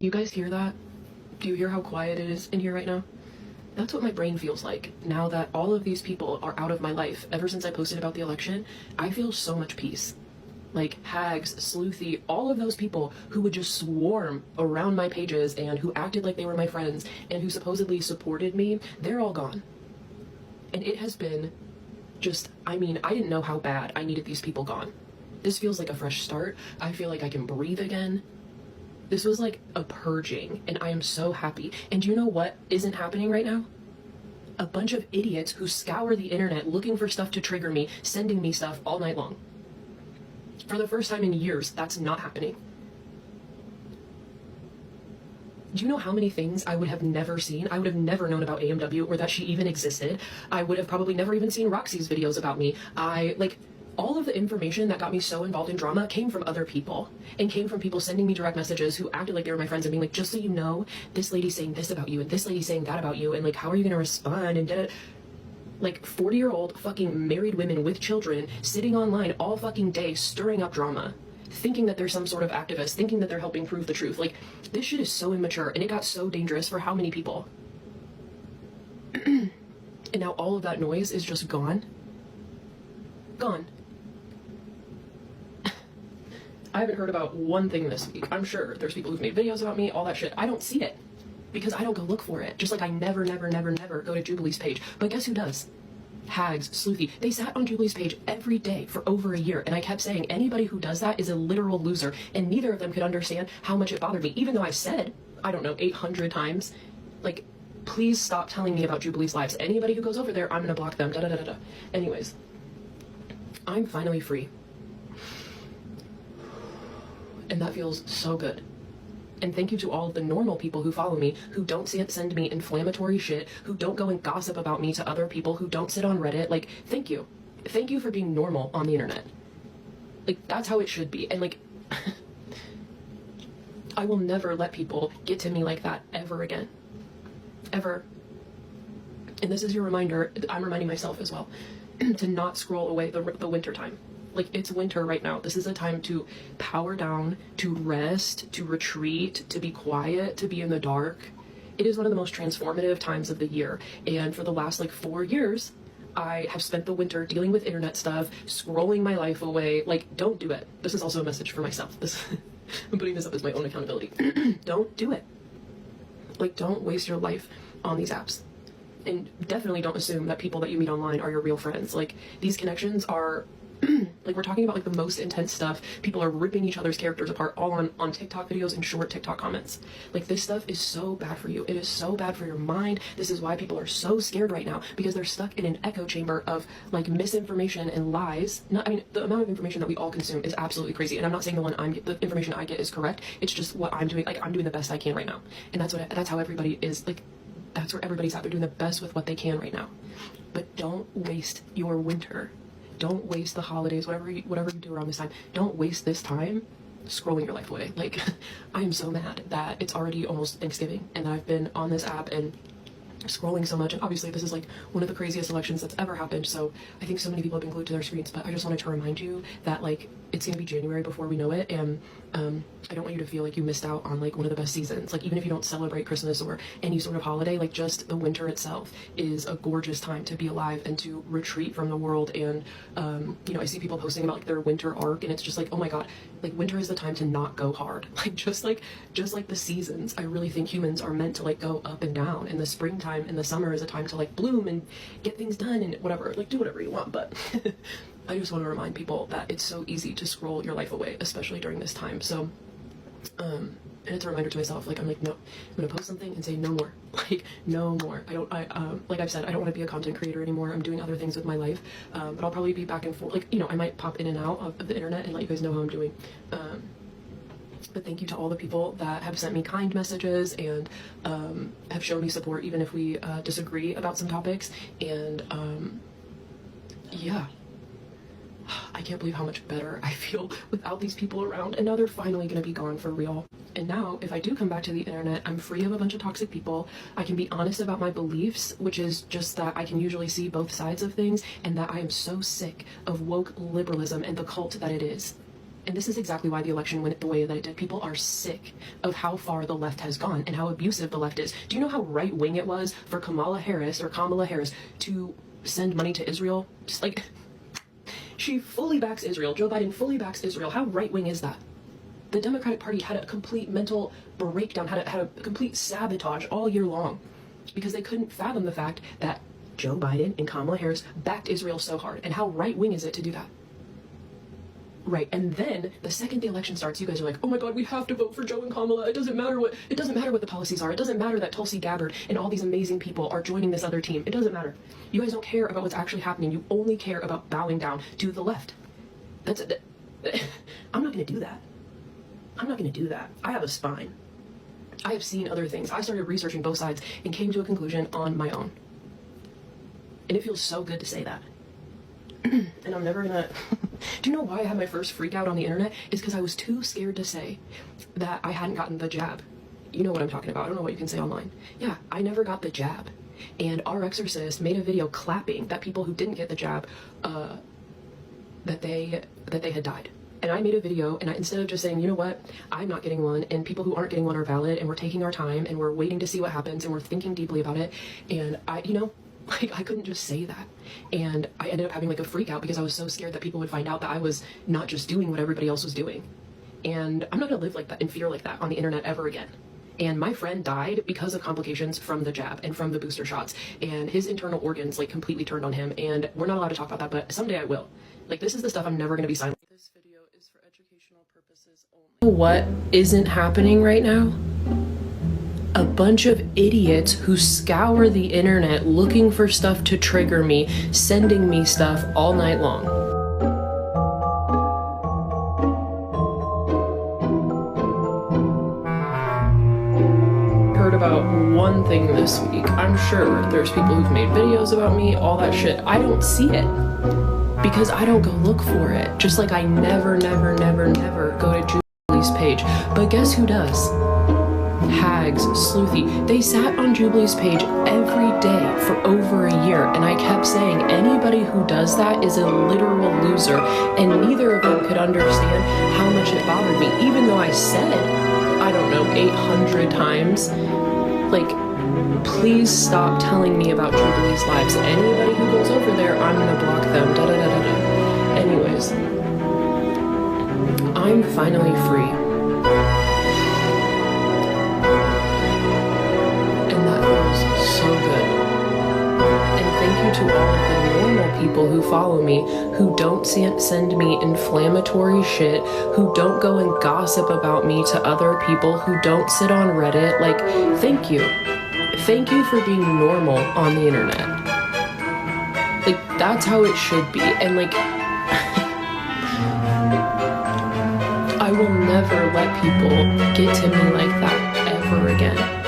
You guys hear that? Do you hear how quiet it is in here right now? That's what my brain feels like now that all of these people are out of my life. Ever since I posted about the election, I feel so much peace. Like Hags, Sleuthy, all of those people who would just swarm around my pages and who acted like they were my friends and who supposedly supported me, they're all gone. And it has been just, I mean, I didn't know how bad I needed these people gone. This feels like a fresh start. I feel like I can breathe again. This was like a purging, and I am so happy. And do you know what isn't happening right now? A bunch of idiots who scour the internet looking for stuff to trigger me, sending me stuff all night long. For the first time in years, that's not happening. Do you know how many things I would have never seen? I would have never known about AMW or that she even existed. I would have probably never even seen Roxy's videos about me. All of the information that got me so involved in drama came from other people and came from people sending me direct messages who acted like they were my friends and being like, just so you know, this lady's saying this about you and this lady's saying that about you and like, how are you going to respond? And like 40-year-old fucking married women with children sitting online all fucking day stirring up drama, thinking that they're some sort of activist, thinking that they're helping prove the truth. Like, this shit is so immature and it got so dangerous for how many people? And now all of that noise is just gone. Gone. I haven't heard about one thing this week. I'm sure there's people who've made videos about me, all that shit. I don't see it because I don't go look for it. Just like I never go to Jubilee's page. But guess who does? Hags, Sleuthy. They sat on Jubilee's page every day for over a year. And I kept saying anybody who does that is a literal loser. And neither of them could understand how much it bothered me. Even though I said, I don't know, 800 times, like, please stop telling me about Jubilee's lives. Anybody who goes over there, I'm going to block them. Anyways, I'm finally free. And that feels so good. And thank you to all of the normal people who follow me, who don't send me inflammatory shit, who don't go and gossip about me to other people, who don't sit on Reddit. Like, thank you. Thank you for being normal on the internet. Like, that's how it should be. And like, I will never let people get to me like that ever again. Ever. And this is your reminder, I'm reminding myself as well, to not scroll away the winter time. Like, it's winter right now. This is a time to power down, to rest, to retreat, to be quiet, to be in the dark. It is one of the most transformative times of the year. And for the last like 4 years, I have spent the winter dealing with internet stuff, scrolling my life away. Like, don't do it. This is also a message for myself. I'm putting this up as my own accountability. Don't do it. Like, don't waste your life on these apps. And definitely don't assume that people that you meet online are your real friends. Like, these connections are like, we're talking about like the most intense stuff. People are ripping each other's characters apart all on TikTok videos and short TikTok comments. Like, this stuff is so bad for you. It is so bad for your mind. This is why people are so scared right now, because they're stuck in an echo chamber of like misinformation and lies. I mean, the amount of information that we all consume is absolutely crazy. And I'm not saying the information I get is correct. It's just what I'm doing. Like, I'm doing the best I can right now. And that's how everybody is. Like, that's where everybody's at. They're doing the best with what they can right now. But don't waste your winter. Don't waste the holidays, whatever you do around this time. Don't waste this time scrolling your life away. Like, I am so mad that it's already almost Thanksgiving and I've been on this app and scrolling so much. And obviously this is like one of the craziest elections that's ever happened. So I think so many people have been glued to their screens, but I just wanted to remind you that like, it's going to be January before we know it. And I don't want you to feel like you missed out on like one of the best seasons. Like, even if you don't celebrate Christmas or any sort of holiday, like just the winter itself is a gorgeous time to be alive and to retreat from the world. And, you know, I see people posting about like their winter arc and it's just like, oh my God, like winter is the time to not go hard. Like, just like the seasons, I really think humans are meant to like go up and down, and the springtime and the summer is a time to like bloom and get things done and whatever, like do whatever you want. But I just want to remind people that it's so easy to scroll your life away, especially during this time. So, and it's a reminder to myself, like, I'm like, no, I'm going to post something and say no more, like, no more. Like I've said, I don't want to be a content creator anymore. I'm doing other things with my life. But I'll probably be back and forth. Like, you know, I might pop in and out of the internet and let you guys know how I'm doing. But thank you to all the people that have sent me kind messages and have shown me support, even if we disagree about some topics. And yeah, I can't believe how much better I feel without these people around. And now they're finally going to be gone for real. And now, if I do come back to the internet, I'm free of a bunch of toxic people. I can be honest about my beliefs, which is just that I can usually see both sides of things, and that I am so sick of woke liberalism and the cult that it is. And this is exactly why the election went the way that it did. People are sick of how far the left has gone and how abusive the left is. Do you know how right-wing it was for Kamala Harris to send money to Israel? Just like, she fully backs Israel. Joe Biden fully backs Israel. How right-wing is that? The Democratic Party had a complete mental breakdown, had a complete sabotage all year long because they couldn't fathom the fact that Joe Biden and Kamala Harris backed Israel so hard. And how right-wing is it to do that? Right, and then the second the election starts, you guys are like, oh my god, we have to vote for Joe and Kamala. It doesn't matter what the policies are. It doesn't matter that Tulsi Gabbard and all these amazing people are joining this other team. It doesn't matter. You guys don't care about what's actually happening. You only care about bowing down to the left. I'm not going to do that. I'm not going to do that. I have a spine. I have seen other things. I started researching both sides and came to a conclusion on my own. And it feels so good to say that. And I'm never gonna... Do you know why I had my first freak out on the internet? It's because I was too scared to say that I hadn't gotten the jab. You know what I'm talking about. I don't know what you can say online. Yeah, I never got the jab. And our exorcist made a video clapping that people who didn't get the jab, that they had died. And I made a video, and instead of just saying, you know what, I'm not getting one, and people who aren't getting one are valid, and we're taking our time, and we're waiting to see what happens, and we're thinking deeply about it, and I couldn't just say that. And I ended up having like a freak out because I was so scared that people would find out that I was not just doing what everybody else was doing. And I'm not gonna live like that in fear like that on the internet ever again. And my friend died because of complications from the jab and from the booster shots, and his internal organs like completely turned on him, and we're not allowed to talk about that, but someday I will. Like, this is the stuff I'm never gonna be silent. This video is for educational purposes only. What isn't happening right now? A bunch of idiots who scour the internet looking for stuff to trigger me, sending me stuff all night long. Heard about one thing this week. I'm sure there's people who've made videos about me, all that shit. I don't see it because I don't go look for it. Just like I never go to Jubilee's page. But guess who does? Hags, Sleuthy, they sat on Jubilee's page every day for over a year, and I kept saying anybody who does that is a literal loser, and neither of them could understand how much it bothered me, even though I said, I don't know, 800 times, like, please stop telling me about Jubilee's lives. Anybody who goes over there, I'm gonna block them, da-da-da-da-da. Anyways, I'm finally free. So good. And thank you to all of the normal people who follow me, who don't send me inflammatory shit, who don't go and gossip about me to other people, who don't sit on Reddit. Like, thank you. Thank you for being normal on the internet. Like, that's how it should be. And like, I will never let people get to me like that ever again.